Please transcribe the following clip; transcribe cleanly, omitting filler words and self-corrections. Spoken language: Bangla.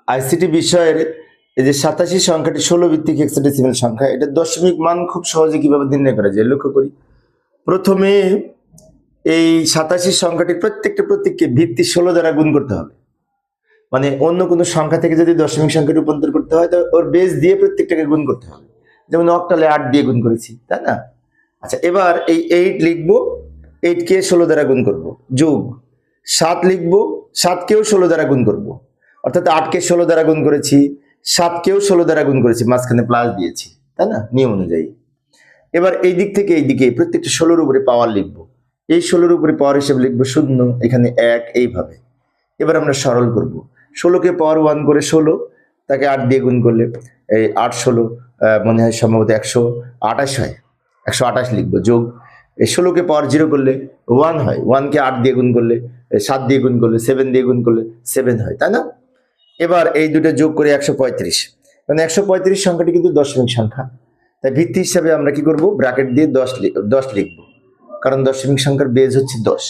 আইসিটি বিষয়ের এই যে 87 সংখ্যাটি 16 ভিত্তিক হেক্সাডেসিমাল সংখ্যা, এটা দশমিক মান খুব সহজে কিভাবে নির্ণয় করা যায় লক্ষ্য করি। প্রথমে এই 87 সংখ্যাটির প্রত্যেককে ভিত্তি 16 দ্বারা গুণ করতে হবে। মানে অন্য কোনো সংখ্যা থেকে যদি দশমিক সংখ্যা রূপান্তর করতে হয়, তো ওর বেস দিয়ে প্রত্যেকটাকে গুণ করতে হবে। যেমন অক্টালে 8 দিয়ে গুণ করেছি, তাই না? আচ্ছা, এবার এই 8 লিখবো, 8 কে 16 দ্বারা গুণ করব, যোগ 7 লিখবো, 7 কেও 16 দ্বারা গুণ করব, অর্থাৎ 8 কে 16 দ্বারা গুণ করেছি, 7 কেও 16 দ্বারা গুণ করেছি, মাঝখানে প্লাস দিয়েছি, তাই না, নিয়ম অনুযায়ী। এবার এই দিক থেকে এই দিকে প্রত্যেকটা 16-র উপরে পাওয়ার লিখবো, এই 16-র উপরে পাওয়ার হিসেবে লিখবো 0, এখানে 1, এইভাবে। এবার আমরা সরল করব, 16-কে পাওয়ার 1 করে 16, তাকে 8 দিয়ে গুণ করলে এই 8 16 মনে হয় সম্ভবত 128 হয়, 128 লিখবো, যোগ এই 16-কে পাওয়ার 0 করলে 1 হয়, 1-কে 8 দিয়ে গুণ করলে 7 দিয়ে গুণ করলে 7 দিয়ে গুণ করলে 7 হয়, তাই না? এবার এই দুটো যোগ করে 135, মানে 135 সংখ্যাটি কিন্তু দশমিক সংখ্যা, তাই ভিত্তি হিসাবে আমরা কি করব, ব্র্যাকেট দিয়ে 10 লিখবো, কারণ দশমিক সংখ্যার বেজ হচ্ছে 10।